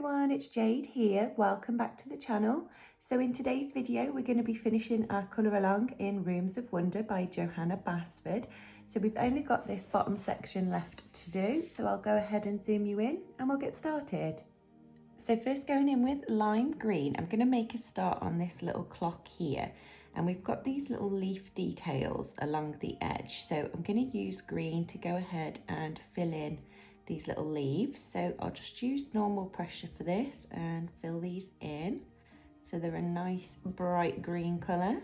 everyone, it's Jade here. Welcome back to the channel. So in today's video, we're going to be finishing our colour along in Rooms of Wonder by Johanna Basford. So we've only got this bottom section left to do. So I'll go ahead and zoom you in and we'll get started. So first going in with lime green, I'm going to make a start on this little clock here. And we've got these little leaf details along the edge. So I'm going to use green to go ahead and fill in these little leaves. So I'll just use normal pressure for this and fill these in so they're a nice bright green colour.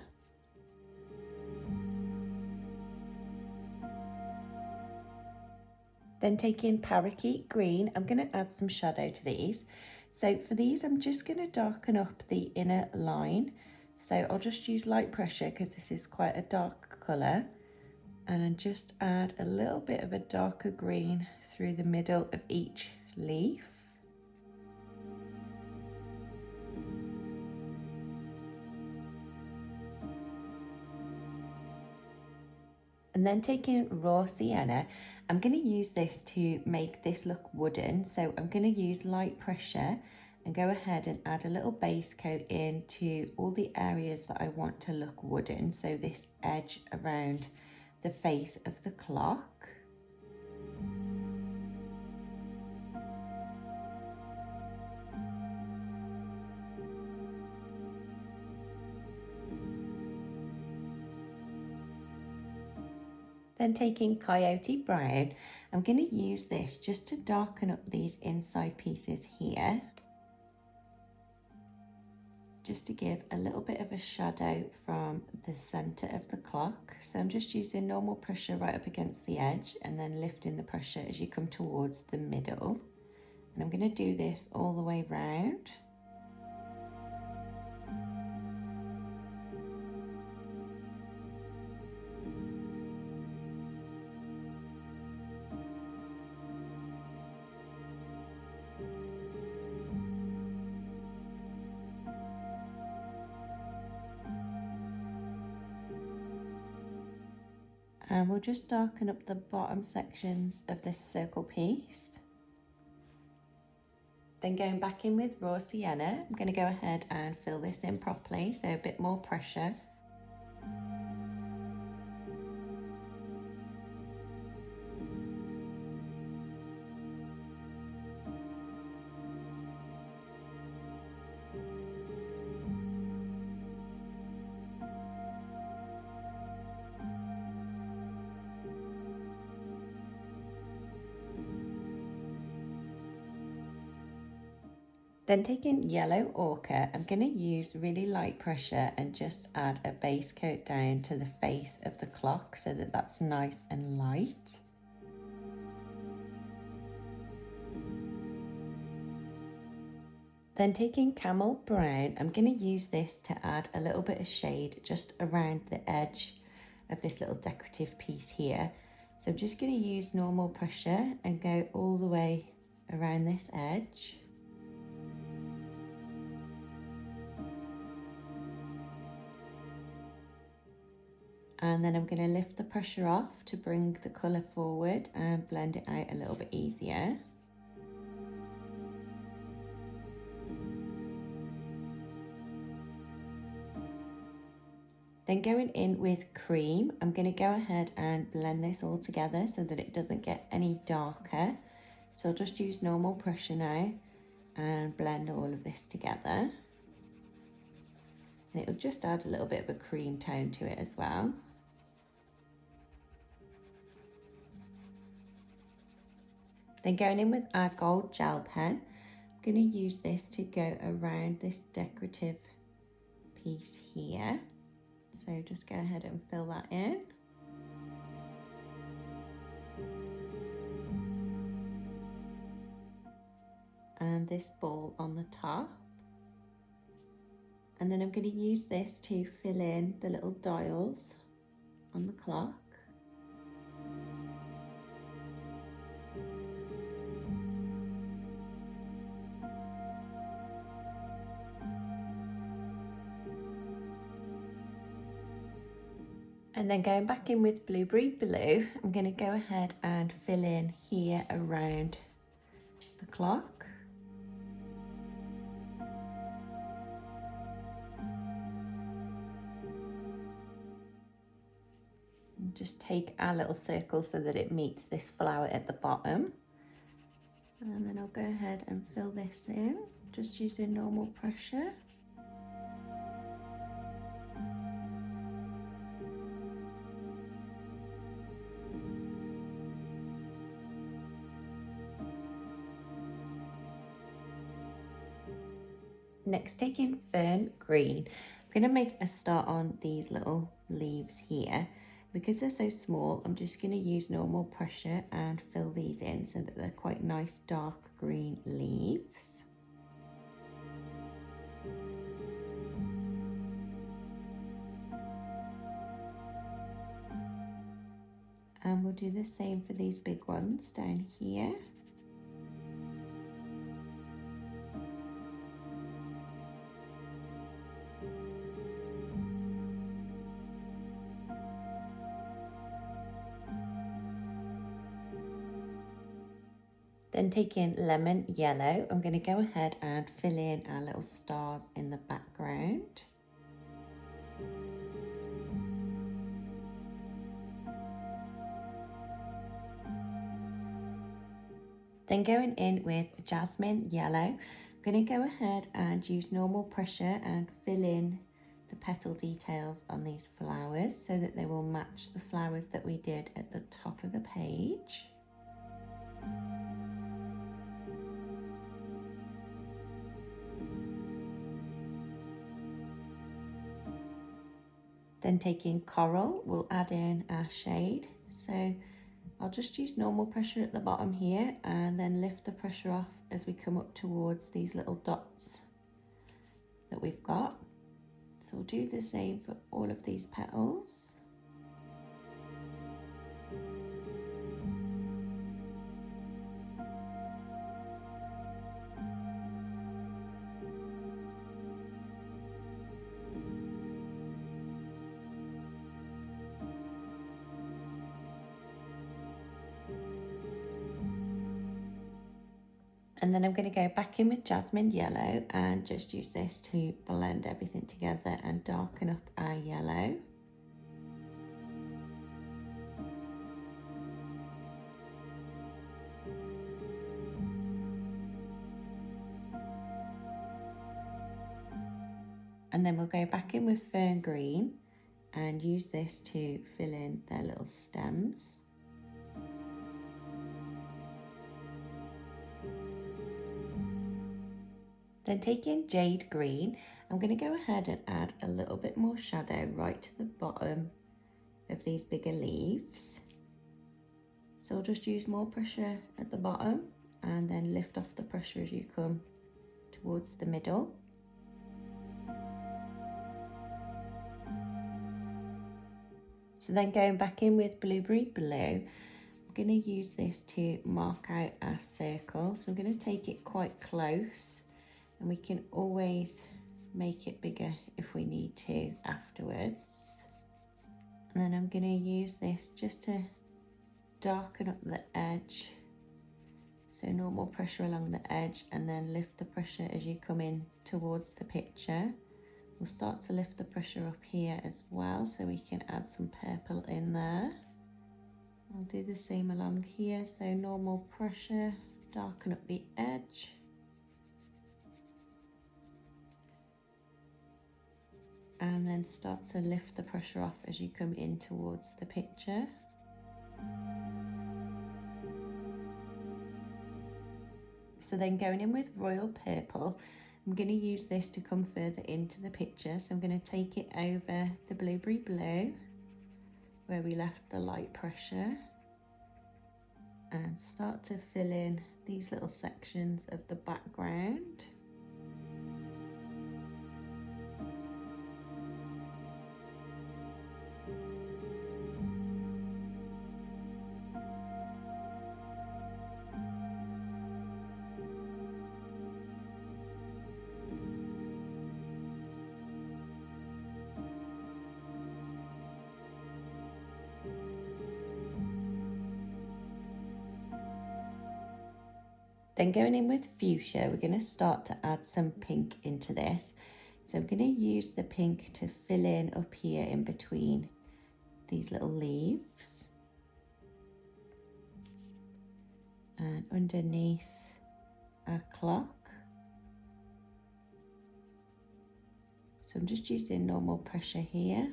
Then taking parakeet green, I'm going to add some shadow to these. So for these I'm just going to darken up the inner line. So I'll just use light pressure because this is quite a dark colour, and just add a little bit of a darker green through the middle of each leaf. And then taking raw sienna, I'm going to use this to make this look wooden. So I'm going to use light pressure and go ahead and add a little base coat into all the areas that I want to look wooden. So this edge around the face of the clock. Then taking coyote brown, I'm going to use this just to darken up these inside pieces here, just to give a little bit of a shadow from the center of the clock. So I'm just using normal pressure right up against the edge and then lifting the pressure as you come towards the middle. And I'm going to do this all the way round. And we'll just darken up the bottom sections of this circle piece. Then going back in with raw sienna, I'm going to go ahead and fill this in properly, so a bit more pressure. Then taking yellow ochre, I'm going to use really light pressure and just add a base coat down to the face of the clock so that that's nice and light. Then taking camel brown, I'm going to use this to add a little bit of shade just around the edge of this little decorative piece here. So I'm just going to use normal pressure and go all the way around this edge. And then I'm going to lift the pressure off to bring the colour forward and blend it out a little bit easier. Then going in with cream, I'm going to go ahead and blend this all together so that it doesn't get any darker. So I'll just use normal pressure now and blend all of this together. And it'll just add a little bit of a cream tone to it as well. Then going in with our gold gel pen, I'm going to use this to go around this decorative piece here. So just go ahead and fill that in. And this ball on the top. And then I'm going to use this to fill in the little dials on the clock. And then going back in with blueberry blue, I'm going to go ahead and fill in here around the clock. just take our little circle so that it meets this flower at the bottom. And then I'll go ahead and fill this in, just using normal pressure. Next, taking fern green, I'm going to make a start on these little leaves here. Because they're so small, I'm just going to use normal pressure and fill these in so that they're quite nice dark green leaves. And we'll do the same for these big ones down here. Then taking lemon yellow, I'm going to go ahead and fill in our little stars in the background. Then going in with jasmine yellow, I'm going to go ahead and use normal pressure and fill in the petal details on these flowers so that they will match the flowers that we did at the top of the page. Then taking coral, we'll add in our shade. So I'll just use normal pressure at the bottom here and then lift the pressure off as we come up towards these little dots that we've got. So we'll do the same for all of these petals. And then I'm going to go back in with jasmine yellow and just use this to blend everything together and darken up our yellow. And then we'll go back in with fern green and use this to fill in their little stems. Then taking jade green, I'm going to go ahead and add a little bit more shadow right to the bottom of these bigger leaves. So I'll just use more pressure at the bottom and then lift off the pressure as you come towards the middle. So then going back in with blueberry blue, I'm going to use this to mark out our circle. So I'm going to take it quite close, and we can always make it bigger if we need to afterwards. And then I'm going to use this just to darken up the edge. So normal pressure along the edge and then lift the pressure as you come in towards the picture. We'll start to lift the pressure up here as well so we can add some purple in there. I'll do the same along here, so normal pressure, darken up the edge. And then start to lift the pressure off as you come in towards the picture. So then going in with royal purple, I'm going to use this to come further into the picture. So I'm going to take it over the blueberry blue where we left the light pressure and start to fill in these little sections of the background. Then going in with fuchsia, we're going to start to add some pink into this. So I'm going to use the pink to fill in up here in between these little leaves. And underneath our clock. So I'm just using normal pressure here.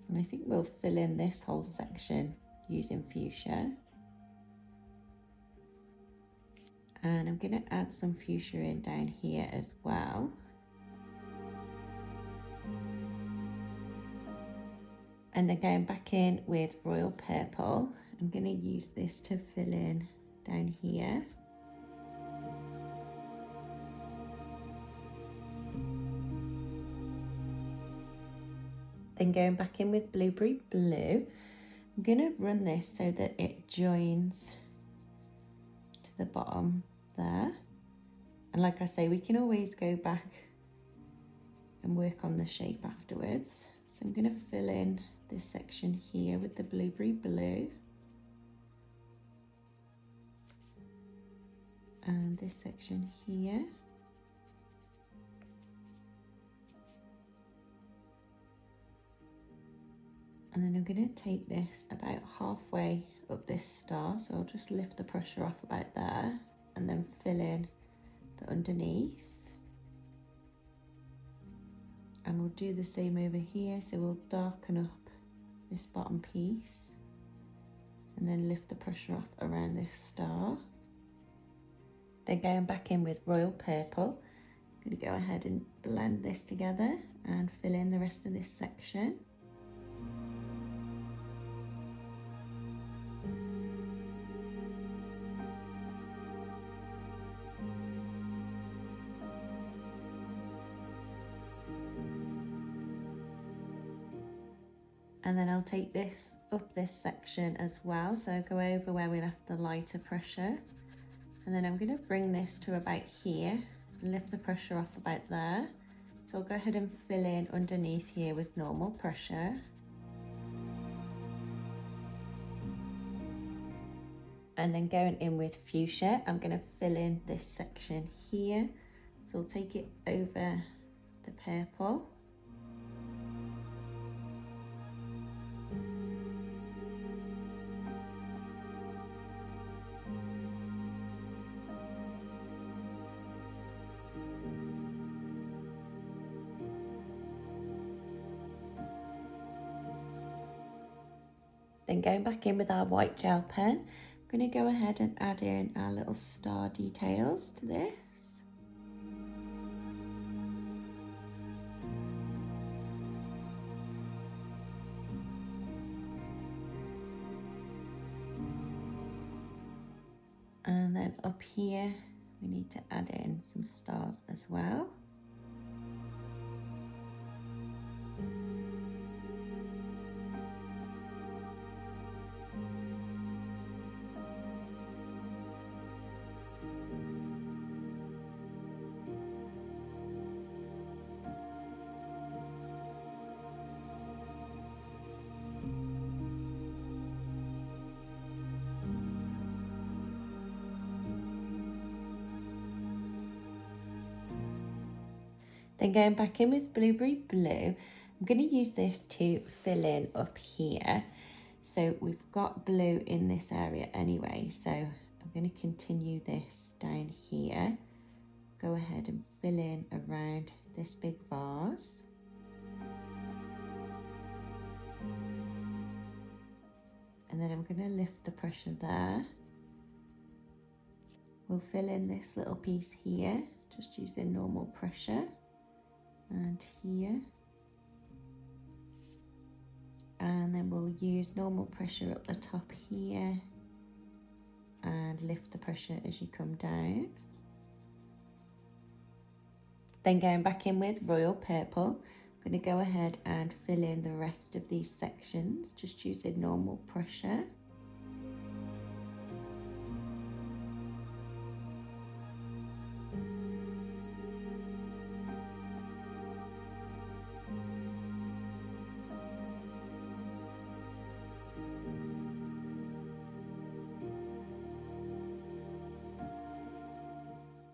And I think we'll fill in this whole section using fuchsia. And I'm going to add some fuchsia in down here as well. And then going back in with royal purple, I'm going to use this to fill in down here. Then going back in with blueberry blue, I'm going to run this so that it joins to the bottom there. And like I say, we can always go back and work on the shape afterwards. So I'm going to fill in this section here with the blueberry blue. And this section here. And then I'm going to take this about halfway up this star, so I'll just lift the pressure off about there and then fill in the underneath. And we'll do the same over here, so we'll darken up this bottom piece and then lift the pressure off around this star. Then going back in with royal purple, I'm going to go ahead and blend this together and fill in the rest of this section. And then I'll take this up this section as well, so I'll go over where we left the lighter pressure, and then I'm going to bring this to about here and lift the pressure off about there. So I'll go ahead and fill in underneath here with normal pressure. And then going in with fuchsia, I'm going to fill in this section here, so I'll take it over the purple. Then going back in with our white gel pen, I'm going to go ahead and add in our little star details to this. And then up here, we need to add in some stars as well. Then going back in with blueberry blue, I'm going to use this to fill in up here. So we've got blue in this area anyway, so I'm going to continue this down here. Go ahead and fill in around this big vase. And then I'm going to lift the pressure there. We'll fill in this little piece here, just using normal pressure. And here, and then we'll use normal pressure up the top here and lift the pressure as you come down. Then going back in with royal purple, I'm going to go ahead and fill in the rest of these sections just using normal pressure.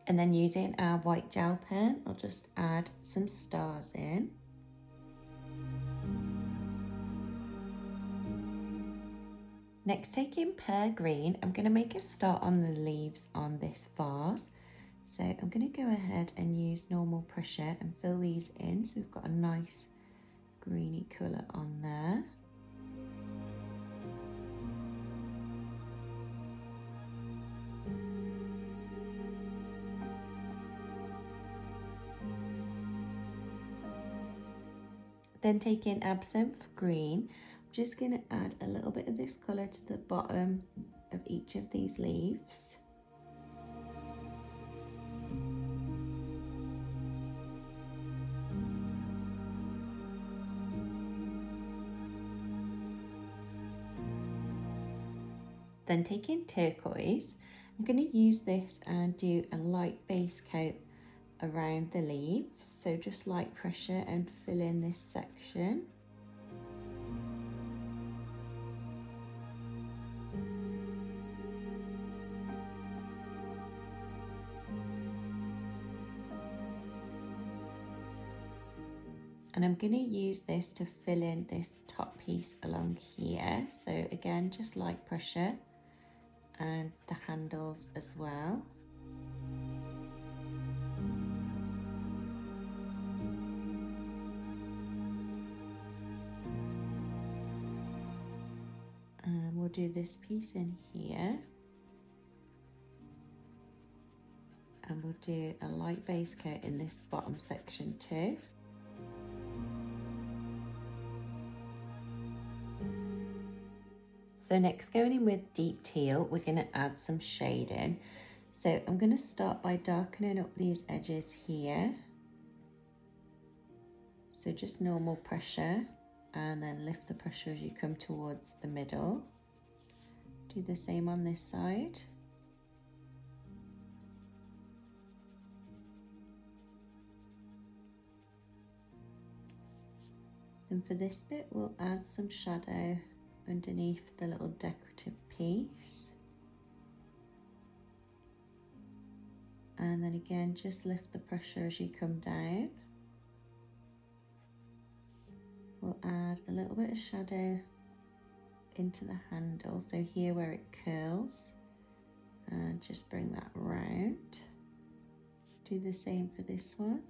And then using our white gel pen, I'll just add some stars in. Next, taking pear green, I'm going to make a start on the leaves on this vase. So I'm going to go ahead and use normal pressure and fill these in, so we've got a nice greeny colour on there. Then taking absinthe green, I'm just going to add a little bit of this colour to the bottom of each of these leaves. Then taking turquoise, I'm going to use this and do a light base coat around the leaves. So just light pressure and fill in this section. And I'm going to use this to fill in this top piece along here. So again, just light pressure and the handles as well. And we'll do this piece in here. And we'll do a light base coat in this bottom section too. So next, going in with deep teal, we're going to add some shading. So I'm going to start by darkening up these edges here. So just normal pressure, and then lift the pressure as you come towards the middle. Do the same on this side. Then for this bit, we'll add some shadow underneath the little decorative piece. And then again, just lift the pressure as you come down. We'll add a little bit of shadow into the handle, so here where it curls, and just bring that round. Do the same for this one.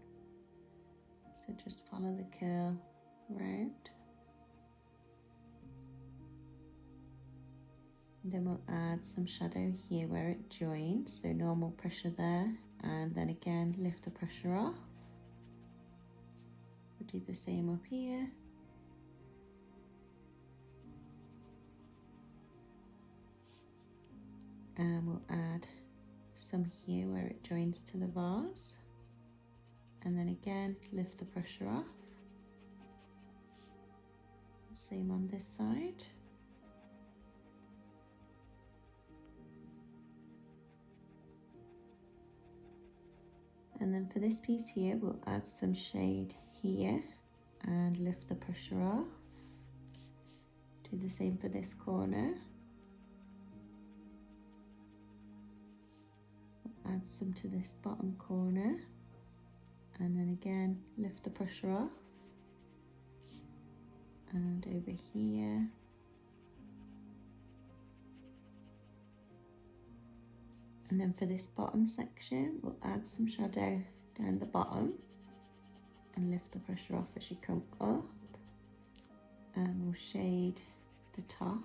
So just follow the curl round. Then we'll add some shadow here where it joins, so normal pressure there, and then again lift the pressure off. We'll do the same up here. And we'll add some here where it joins to the vase, and then again lift the pressure off. Same on this side. And then for this piece here, we'll add some shade here and lift the pressure off. Do the same for this corner. We'll add some to this bottom corner, and then again lift the pressure off. And over here. And then for this bottom section, we'll add some shadow down the bottom and lift the pressure off as you come up. And we'll shade the top.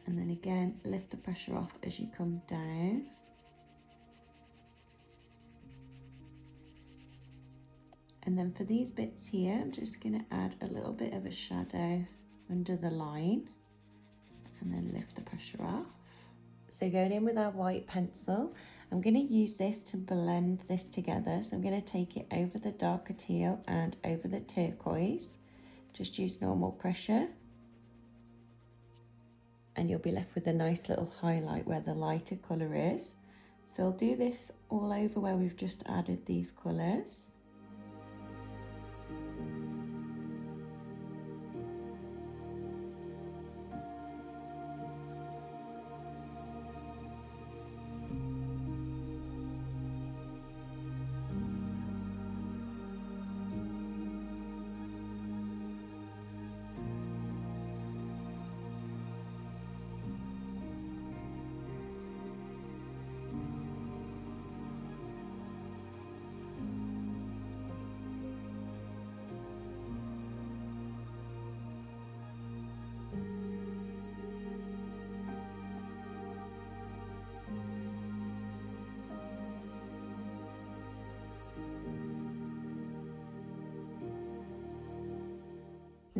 And then again, lift the pressure off as you come down. And then for these bits here, I'm just going to add a little bit of a shadow under the line and then lift the pressure off. So going in with our white pencil, I'm going to use this to blend this together. So I'm going to take it over the darker teal and over the turquoise. Just use normal pressure. And you'll be left with a nice little highlight where the lighter colour is. So I'll do this all over where we've just added these colours.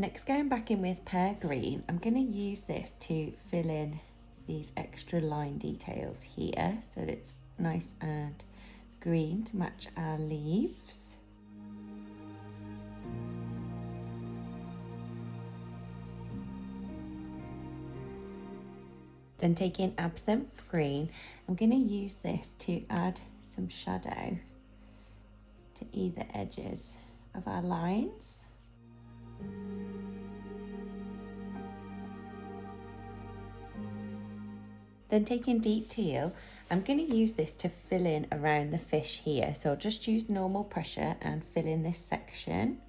Next, going back in with pear green, I'm going to use this to fill in these extra line details here so that it's nice and green to match our leaves. Then taking absinthe green, I'm going to use this to add some shadow to either edges of our lines. Then taking deep teal, I'm going to use this to fill in around the fish here. So I'll just use normal pressure and fill in this section.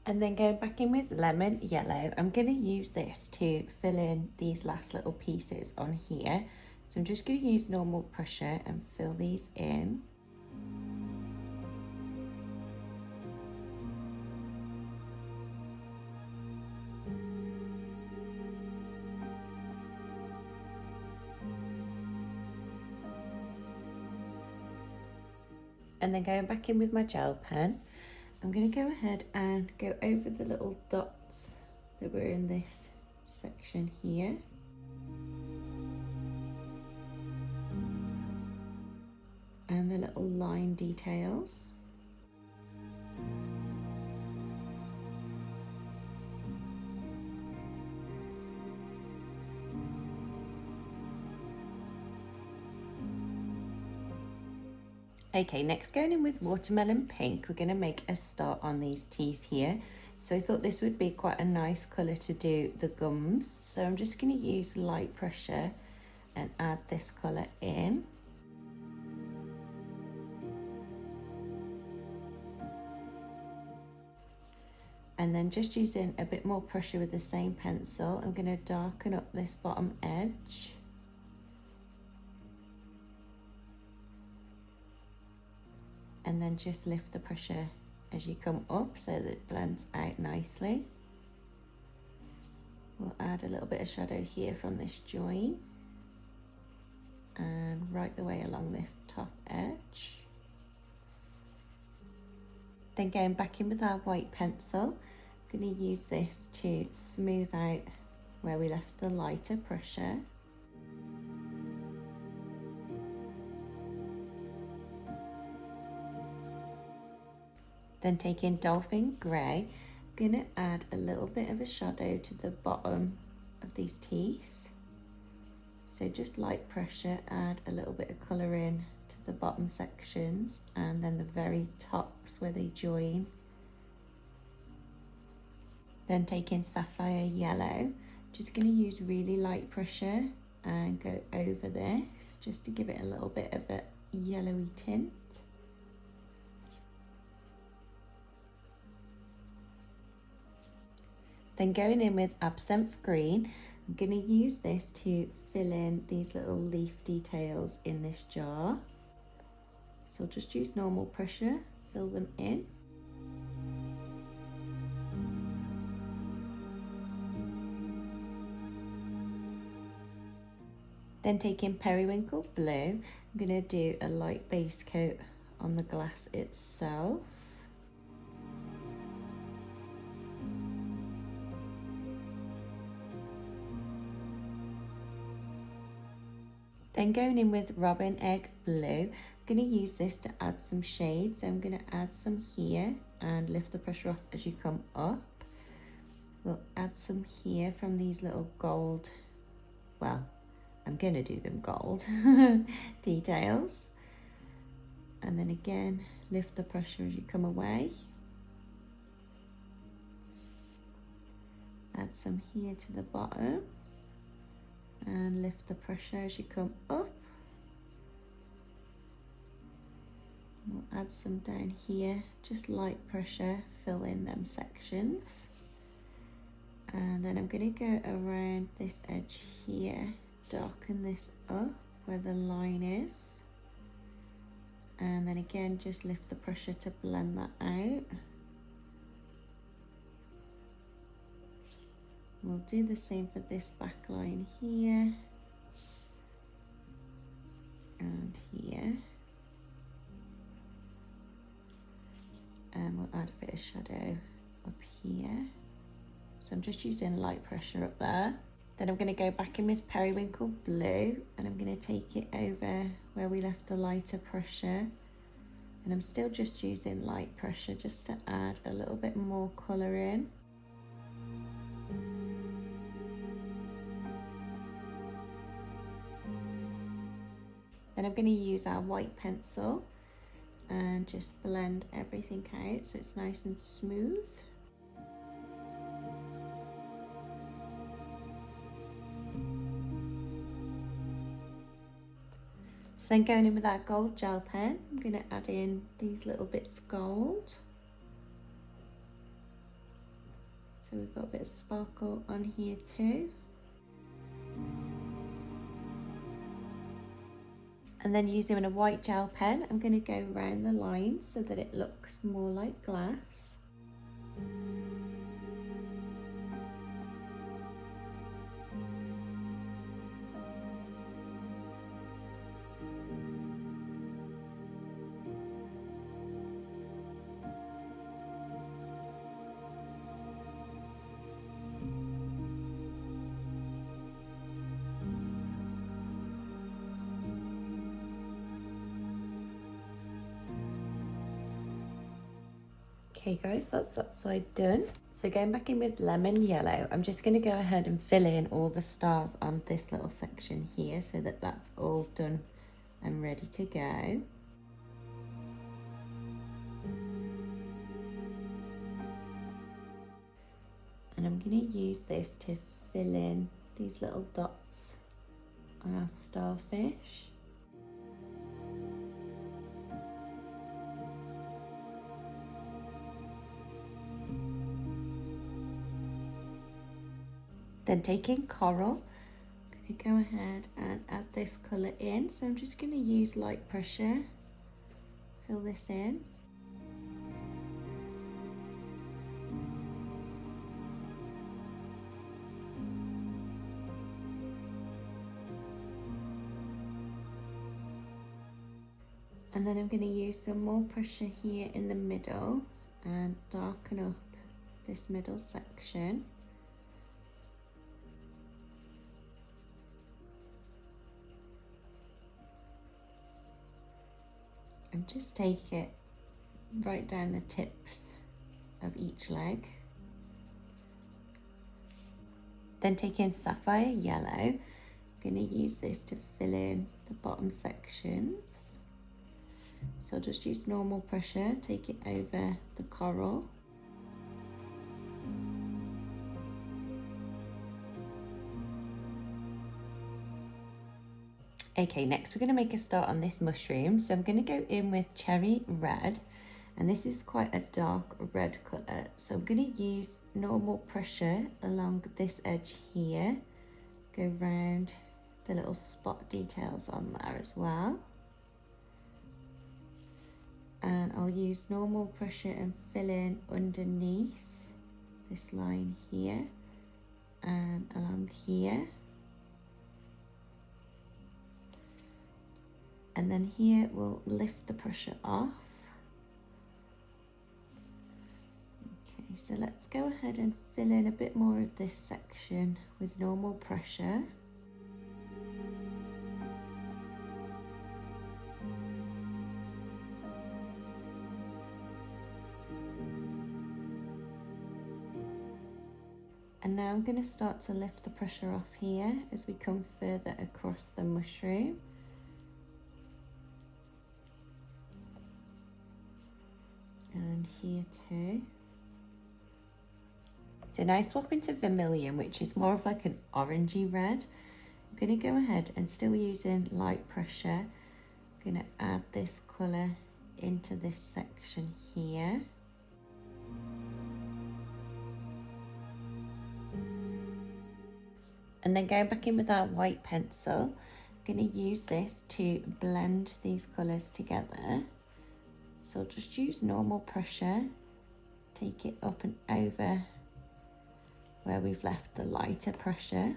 And then going back in with lemon yellow, I'm going to use this to fill in these last little pieces on here. So I'm just going to use normal pressure and fill these in. And then going back in with my gel pen, I'm going to go ahead and go over the little dots that were in this section here. And the little line details. Okay, next going in with watermelon pink, we're going to make a start on these teeth here. So I thought this would be quite a nice colour to do the gums. So I'm just going to use light pressure and add this colour in. And then just using a bit more pressure with the same pencil, I'm going to darken up this bottom edge. And then just lift the pressure as you come up so that it blends out nicely. We'll add a little bit of shadow here from this join and right the way along this top edge. Then going back in with our white pencil, I'm going to use this to smooth out where we left the lighter pressure. Then taking dolphin grey, I'm going to add a little bit of a shadow to the bottom of these teeth. So just light pressure, add a little bit of colour in to the bottom sections and then the very tops where they join. Then taking sapphire yellow, just going to use really light pressure and go over this just to give it a little bit of a yellowy tint. Then going in with absinthe green, I'm going to use this to fill in these little leaf details in this jar. So I'll just use normal pressure, fill them in. Then taking periwinkle blue, I'm going to do a light base coat on the glass itself. Then going in with robin egg blue, I'm going to use this to add some shades. So I'm going to add some here and lift the pressure off as you come up. We'll add some here from these little gold, well, I'm going to do them gold details. And then again, lift the pressure as you come away. Add some here to the bottom and lift the pressure as you come up. We'll add some down here, just light pressure, fill in them sections. And then I'm going to go around this edge here, darken this up where the line is. And then again, just lift the pressure to blend that out. We'll do the same for this back line here and here. And we'll add a bit of shadow up here. So I'm just using light pressure up there. Then I'm going to go back in with periwinkle blue and I'm going to take it over where we left the lighter pressure. And I'm still just using light pressure just to add a little bit more colour in. Then I'm going to use our white pencil and just blend everything out so it's nice and smooth. So then going in with our gold gel pen, I'm going to add in these little bits of gold. So we've got a bit of sparkle on here too. And then using a white gel pen, I'm going to go around the lines so that it looks more like glass. Okay guys, that's that side done. So going back in with lemon yellow, I'm just going to go ahead and fill in all the stars on this little section here so that that's all done and ready to go. And I'm going to use this to fill in these little dots on our starfish. Then taking coral, I'm going to go ahead and add this colour in. So I'm just going to use light pressure, fill this in. And then I'm going to use some more pressure here in the middle and darken up this middle section. And just take it right down the tips of each leg. Then taking sapphire yellow, I'm going to use this to fill in the bottom sections. So I'll just use normal pressure, take it over the coral. Okay, next we're going to make a start on this mushroom. So I'm going to go in with cherry red, and this is quite a dark red colour. So I'm going to use normal pressure along this edge here, go round the little spot details on there as well. And I'll use normal pressure and fill in underneath this line here and along here. And then here we'll lift the pressure off. Okay, so let's go ahead and fill in a bit more of this section with normal pressure. And And now I'm going to start to lift the pressure off here as we come further across the mushroom. And here too. So now swap into vermilion, which is more of like an orangey red. I'm going to go ahead and still using light pressure. I'm going to add this colour into this section here. And then going back in with our white pencil, I'm going to use this to blend these colours together. So I'll just use normal pressure, take it up and over where we've left the lighter pressure.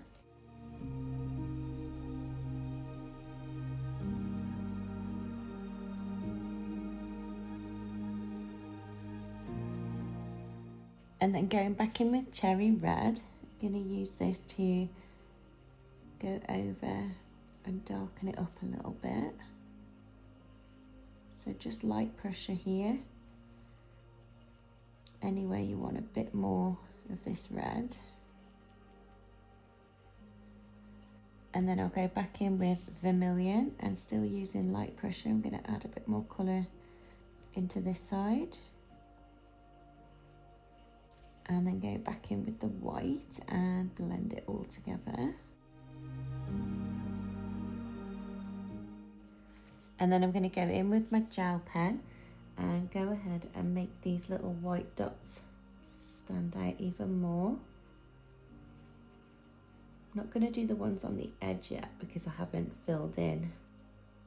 And then going back in with cherry red, I'm going to use this to go over and darken it up a little bit. So just light pressure here. Anywhere you want a bit more of this red. And then I'll go back in with vermilion and still using light pressure. I'm going to add a bit more colour into this side. And then go back in with the white and blend it all together. And then I'm going to go in with my gel pen and go ahead and make these little white dots stand out even more. I'm not going to do the ones on the edge yet because I haven't filled in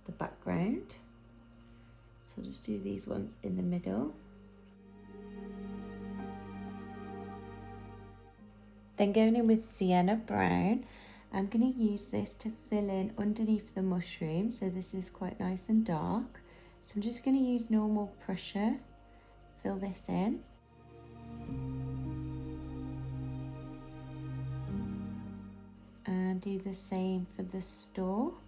the background. So I'll just do these ones in the middle. Then going in with sienna brown, I'm going to use this to fill in underneath the mushroom. So this is quite nice and dark. So I'm just going to use normal pressure, fill this in. And do the same for the stalk.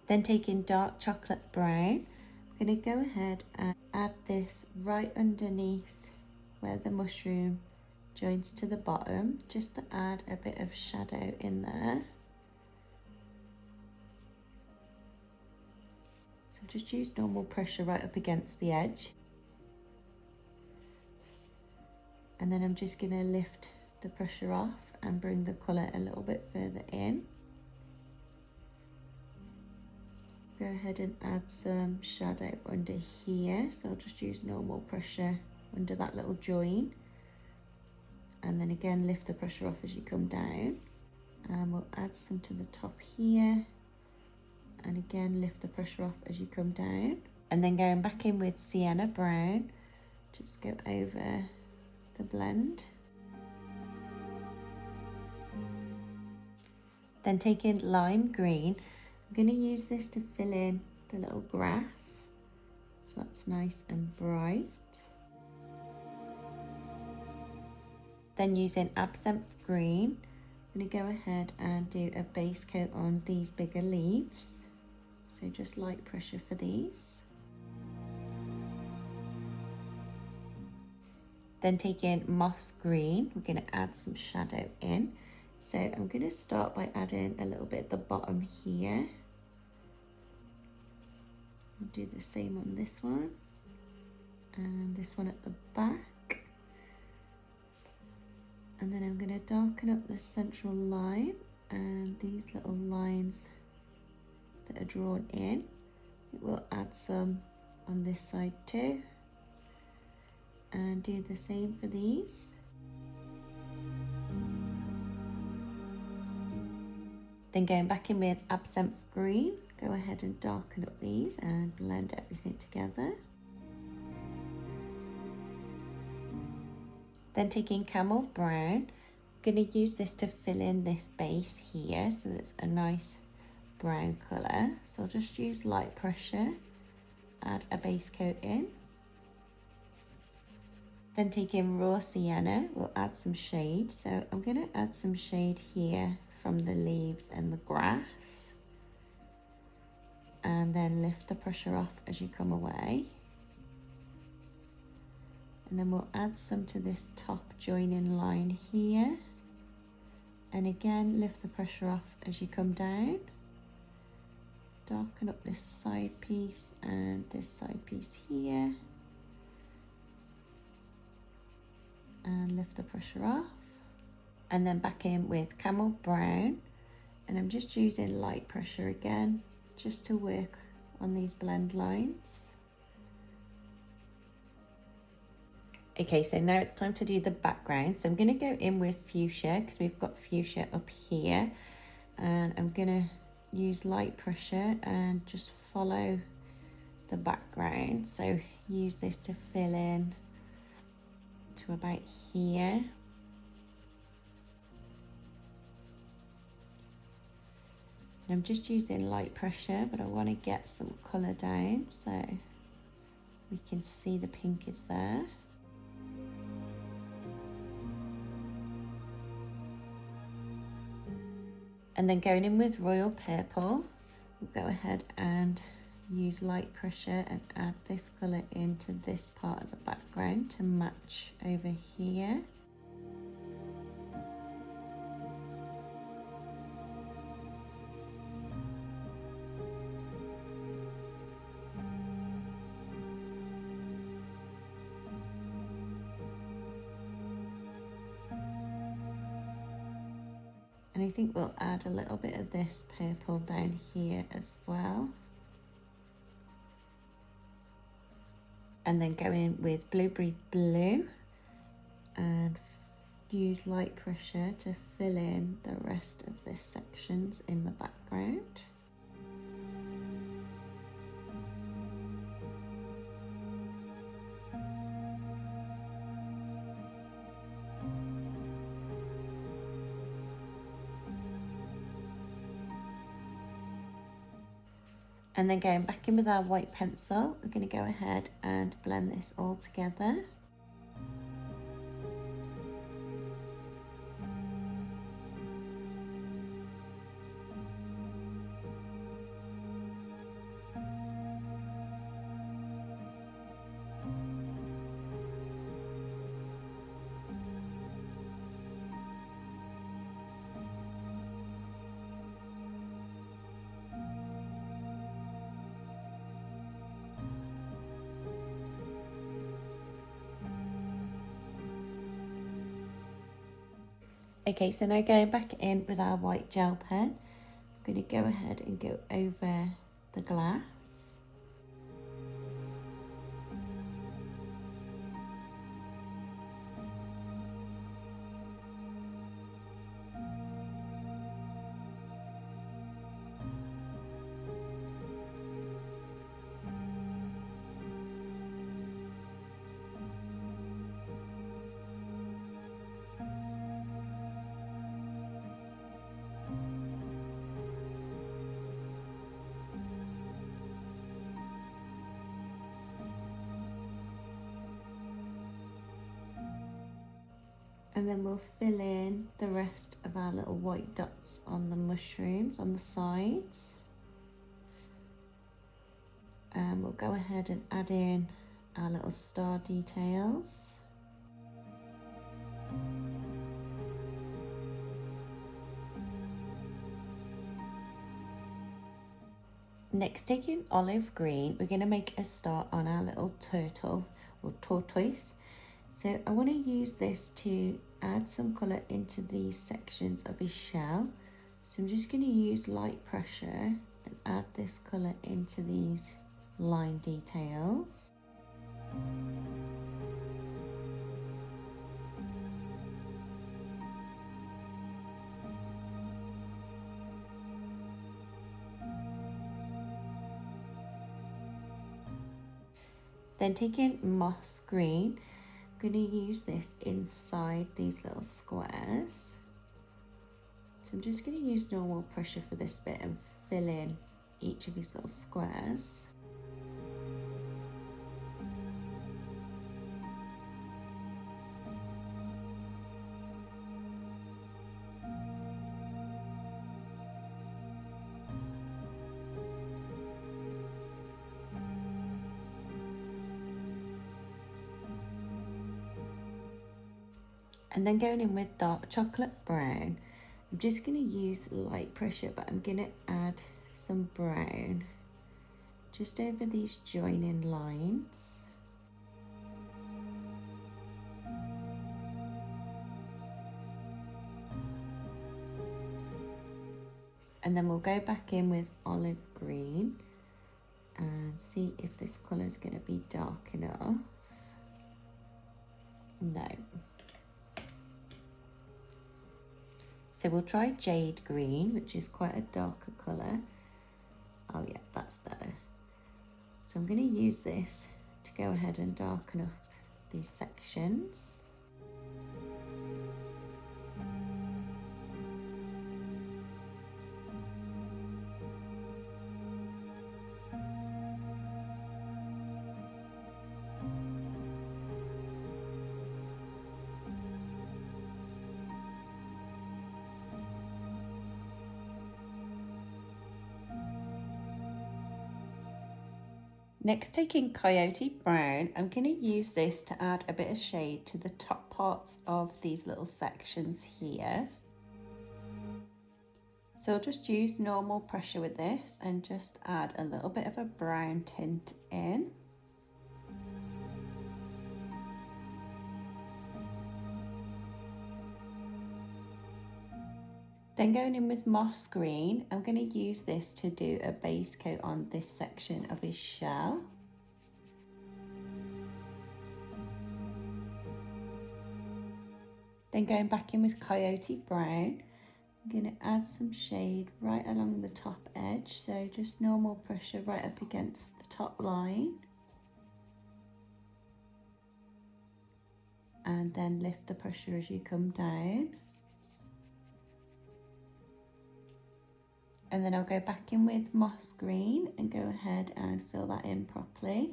Then taking dark chocolate brown, I'm going to go ahead and add this right underneath where the mushroom joins to the bottom, just to add a bit of shadow in there. So just use normal pressure right up against the edge. And then I'm just going to lift the pressure off and bring the colour a little bit further in. Go ahead and add some shadow under here. So I'll just use normal pressure under that little join. And then again, lift the pressure off as you come down. And we'll add some to the top here. And again, lift the pressure off as you come down. And then going back in with sienna brown, just go over the blend. Then taking lime green, I'm going to use this to fill in the little grass, so that's nice and bright. Then using absinthe green, I'm going to go ahead and do a base coat on these bigger leaves. So just light pressure for these. Then taking moss green, we're going to add some shadow in. So I'm going to start by adding a little bit at the bottom here. I'll do the same on this one. And this one at the back. And then I'm going to darken up the central line and these little lines that are drawn in. We'll add some on this side too. And do the same for these. Then going back in with absinthe green, go ahead and darken up these and blend everything together. Then taking camel brown, I'm going to use this to fill in this base here so that it's a nice brown colour. So I'll just use light pressure, add a base coat in. Then taking raw sienna, we'll add some shade. So I'm going to add some shade here from the leaves and the grass. and then lift the pressure off as you come away. And then we'll add some to this top joining line here. And again, lift the pressure off as you come down. Darken up this side piece and this side piece here. And lift the pressure off. And then back in with camel brown. And I'm just using light pressure again, just to work on these blend lines. Okay, so now it's time to do the background. So I'm going to go in with fuchsia because we've got fuchsia up here, and I'm going to use light pressure and just follow the background. So use this to fill in to about here. I'm just using light pressure, but I want to get some colour down so we can see the pink is there. And then going in with royal purple, we'll go ahead and use light pressure and add this colour into this part of the background to match over here. And I think we'll add a little bit of this purple down here as well. And then go in with blueberry blue and use light pressure to fill in the rest of the sections in the background. And then going back in with our white pencil, we're going to go ahead and blend this all together. Okay, so now going back in with our white gel pen, I'm going to go ahead and go over the glass. And then we'll fill in the rest of our little white dots on the mushrooms on the sides. And we'll go ahead and add in our little star details. Next, taking olive green, we're going to make a star on our little turtle or tortoise. So I want to use this to add some colour into these sections of his shell. So I'm just going to use light pressure and add this colour into these line details. Then taking moss green, I'm going to use this inside these little squares. So I'm just going to use normal pressure for this bit and fill in each of these little squares. And then going in with dark chocolate brown, I'm just going to use light pressure, but I'm going to add some brown just over these joining lines. And then we'll go back in with olive green and see if this colour is going to be dark enough. No. So we'll try jade green, which is quite a darker colour. Oh yeah, that's better. So I'm going to use this to go ahead and darken up these sections. Next, taking Coyote Brown, I'm going to use this to add a bit of shade to the top parts of these little sections here. So I'll just use normal pressure with this and just add a little bit of a brown tint in. Then going in with moss green, I'm going to use this to do a base coat on this section of his shell. Then going back in with Coyote Brown, I'm going to add some shade right along the top edge, so just normal pressure right up against the top line. And then lift the pressure as you come down. And then I'll go back in with moss green and go ahead and fill that in properly.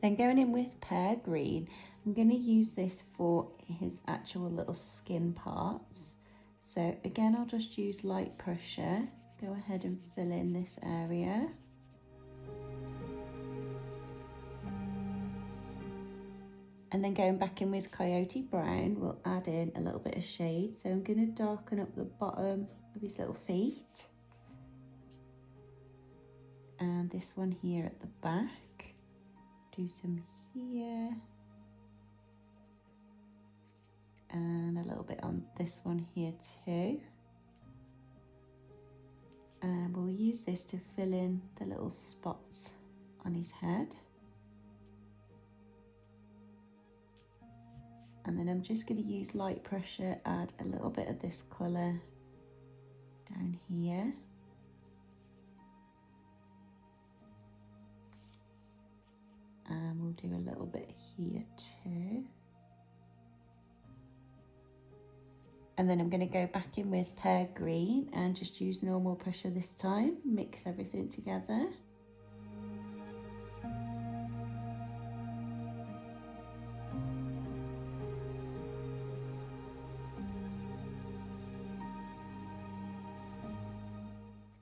Then going in with pear green, I'm going to use this for his actual little skin parts. So again, I'll just use light pressure, go ahead and fill in this area. And then going back in with Coyote Brown, we'll add in a little bit of shade. So I'm going to darken up the bottom of his little feet. And this one here at the back. Do some here. And a little bit on this one here too. And we'll use this to fill in the little spots on his head. And then I'm just going to use light pressure, add a little bit of this colour down here. And we'll do a little bit here too. And then I'm going to go back in with pear green and just use normal pressure this time, mix everything together.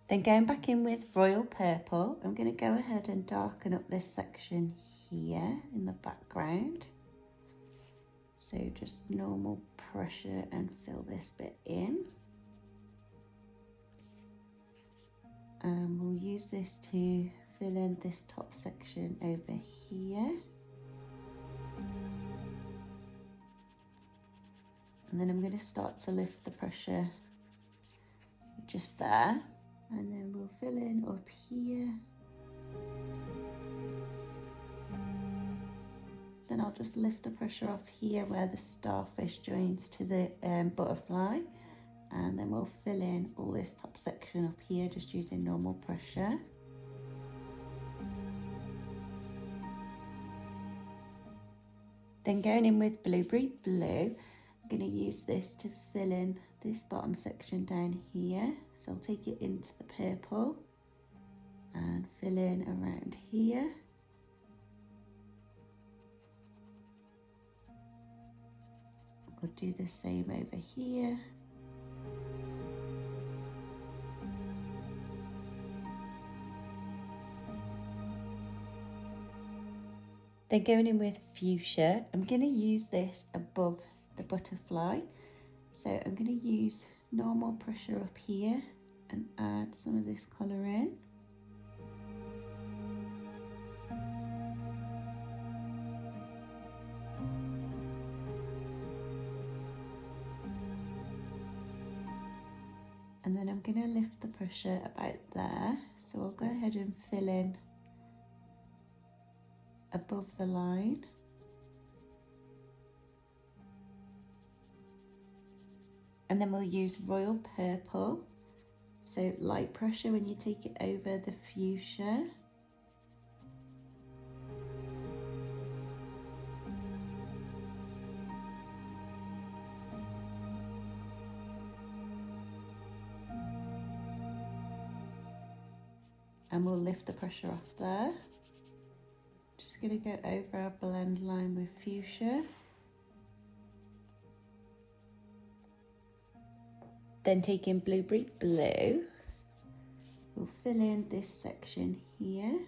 Then going back in with royal purple, I'm going to go ahead and darken up this section here in the background. So just normal pressure and fill this bit in. And we'll use this to fill in this top section over here. And then I'm going to start to lift the pressure just there. And then we'll fill in up here. Then I'll just lift the pressure off here where the starfish joins to the butterfly. And then we'll fill in all this top section up here just using normal pressure. Then going in with blueberry blue, I'm going to use this to fill in this bottom section down here. So I'll take it into the purple and fill in around here. I'll do the same over here. Then going in with fuchsia, I'm going to use this above the butterfly. So I'm going to use normal pressure up here and add some of this colour in. And then I'm going to lift the pressure about there. So I'll go ahead and fill in above the line. And then we'll use royal purple. So light pressure when you take it over the fuchsia. And we'll lift the pressure off there. Just going to go over our blend line with fuchsia. Then taking blueberry blue, we'll fill in this section here.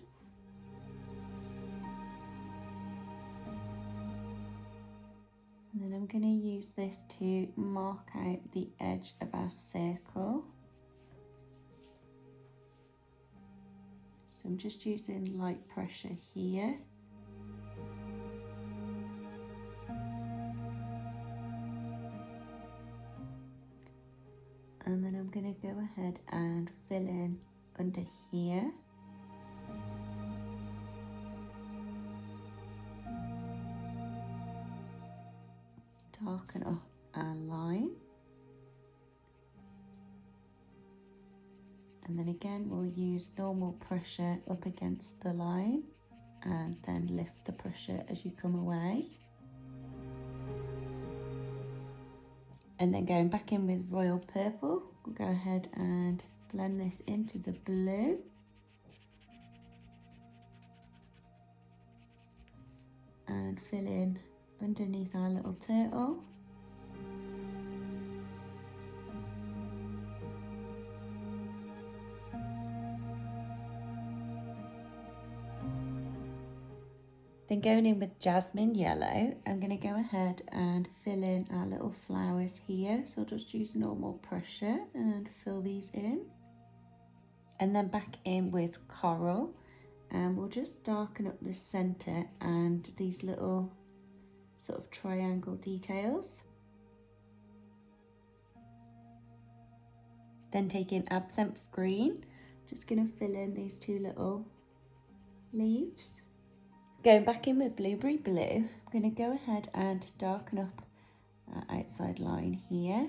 And then I'm going to use this to mark out the edge of our circle. So I'm just using light pressure here. And then I'm going to go ahead and fill in under here. Darken up our line. And then again we'll use normal pressure up against the line and then lift the pressure as you come away. And then going back in with royal purple, we'll go ahead and blend this into the blue. And fill in underneath our little turtle. Then going in with jasmine yellow, I'm going to go ahead and fill in our little flowers here. So I'll just use normal pressure and fill these in. And then back in with coral, and we'll just darken up the centre and these little sort of triangle details. Then taking absinthe green, just going to fill in these two little leaves. Going back in with blueberry blue, I'm going to go ahead and darken up our outside line here.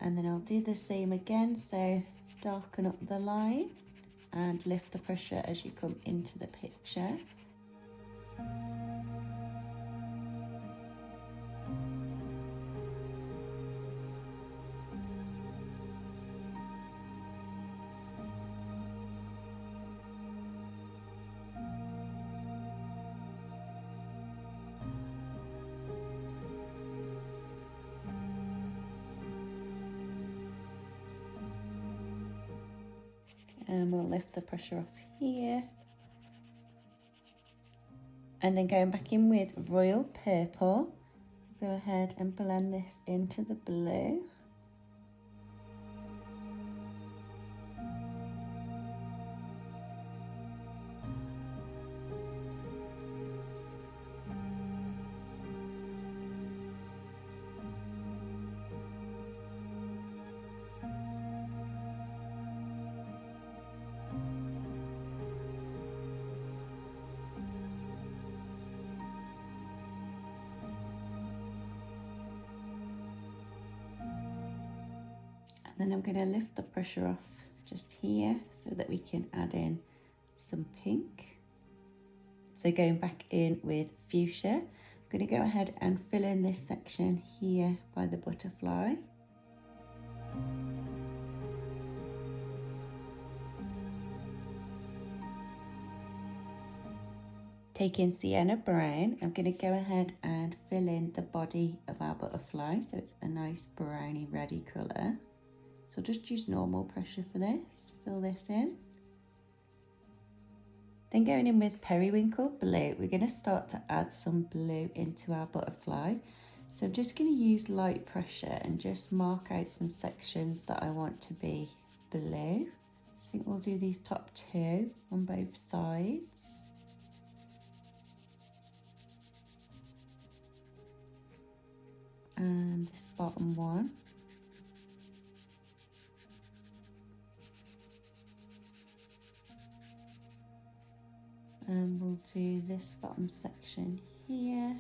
And then I'll do the same again, so darken up the line and lift the pressure as you come into the picture. And we'll lift the pressure off here. And then going back in with royal purple, go ahead and blend this into the blue. Then I'm going to lift the pressure off just here so that we can add in some pink. So going back in with fuchsia, I'm going to go ahead and fill in this section here by the butterfly. Taking sienna brown, I'm going to go ahead and fill in the body of our butterfly so it's a nice browny reddy colour. So just use normal pressure for this, fill this in. Then going in with periwinkle blue, we're going to start to add some blue into our butterfly. So I'm just going to use light pressure and just mark out some sections that I want to be blue. So I think we'll do these top two on both sides. And this bottom one. And we'll do this bottom section here.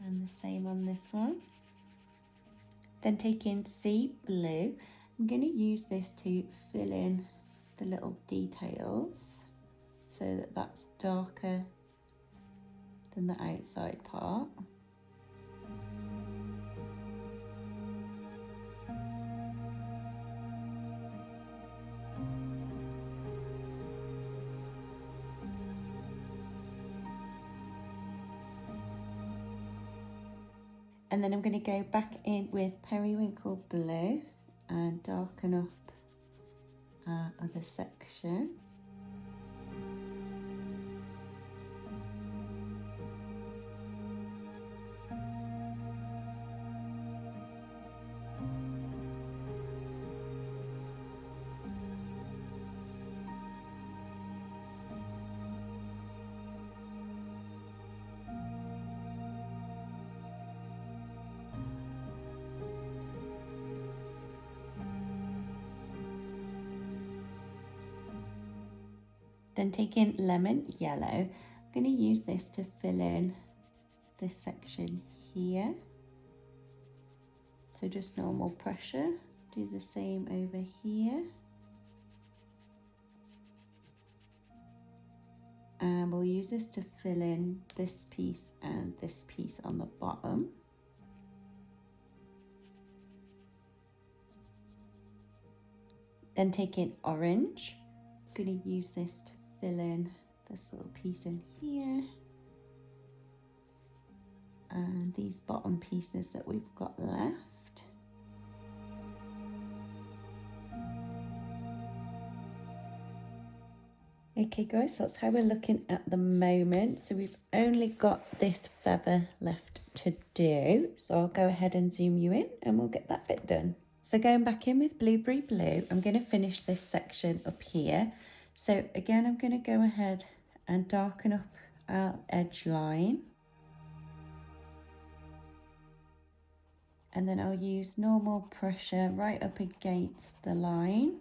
And the same on this one. Then taking sea blue, I'm going to use this to fill in the little details so that that's darker than the outside part. And then I'm going to go back in with periwinkle blue and darken up our other section. Then taking lemon yellow, I'm going to use this to fill in this section here. So just normal pressure, do the same over here. And we'll use this to fill in this piece and this piece on the bottom. Then taking orange, I'm going to use this to fill in this little piece in here and these bottom pieces that we've got left. Okay guys, that's how we're looking at the moment. So we've only got this feather left to do, so I'll go ahead and zoom you in and we'll get that bit done. So going back in with blueberry blue, I'm going to finish this section up here. So again, I'm going to go ahead and darken up our edge line. And then I'll use normal pressure right up against the line.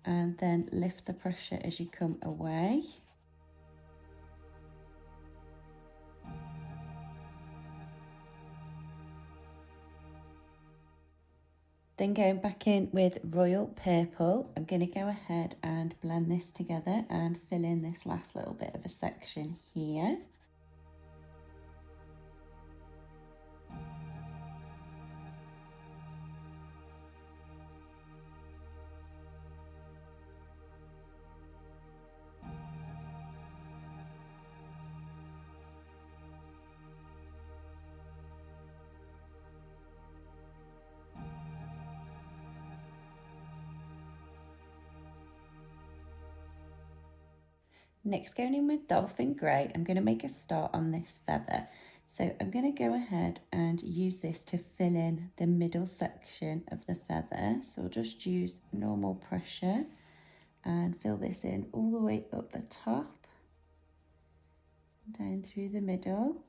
And then lift the pressure as you come away. Then going back in with royal purple, I'm going to go ahead and blend this together and fill in this last little bit of a section here. Next, going in with dolphin grey, I'm going to make a start on this feather. So I'm going to go ahead and use this to fill in the middle section of the feather. So I'll just use normal pressure and fill this in all the way up the top, down through the middle.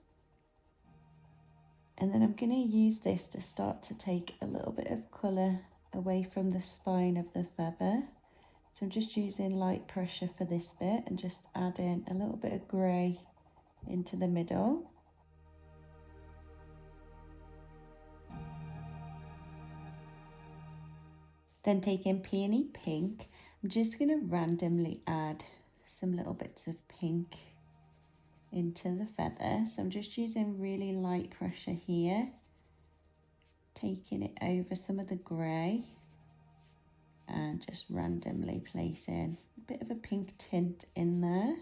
And then I'm going to use this to start to take a little bit of colour away from the spine of the feather. So I'm just using light pressure for this bit and just adding a little bit of grey into the middle. Then taking peony pink, I'm just going to randomly add some little bits of pink into the feather. So I'm just using really light pressure here, taking it over some of the grey and just randomly placing a bit of a pink tint in there.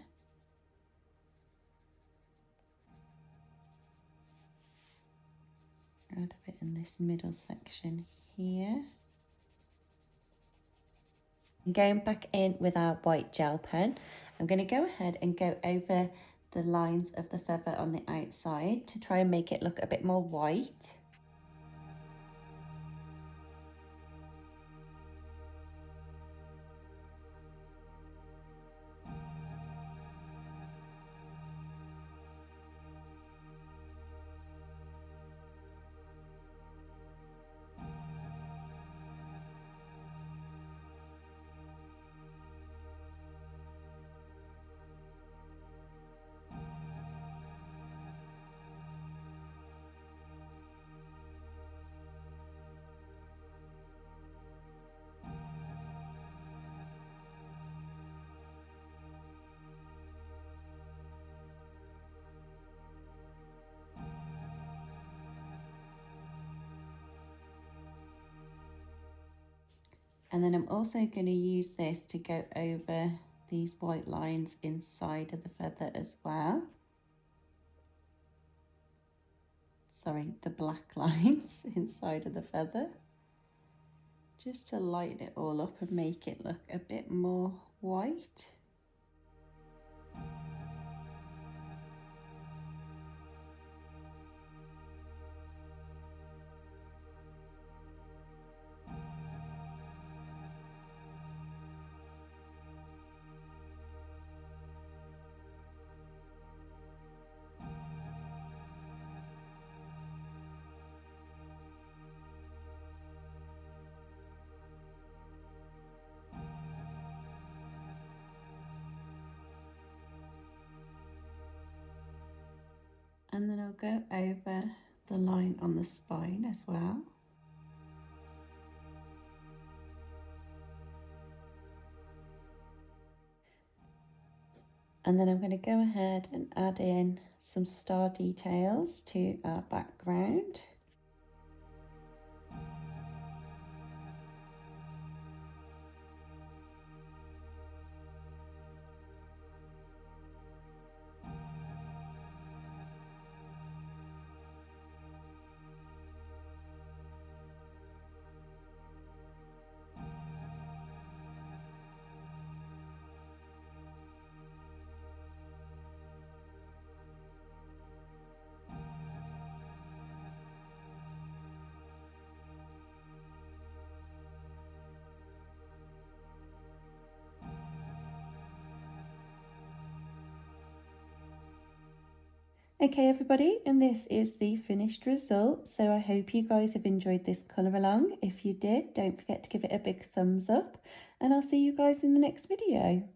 Add a bit in this middle section here. Going back in with our white gel pen, I'm going to go ahead and go over the lines of the feather on the outside to try and make it look a bit more white. And then I'm also going to use this to go over these white lines inside of the feather as well. Sorry, the black lines inside of the feather. Just to lighten it all up and make it look a bit more white. And then I'll go over the line on the spine as well. And then I'm going to go ahead and add in some star details to our background. Okay everybody, and this is the finished result. So I hope you guys have enjoyed this colour along. If you did, don't forget to give it a big thumbs up, and I'll see you guys in the next video.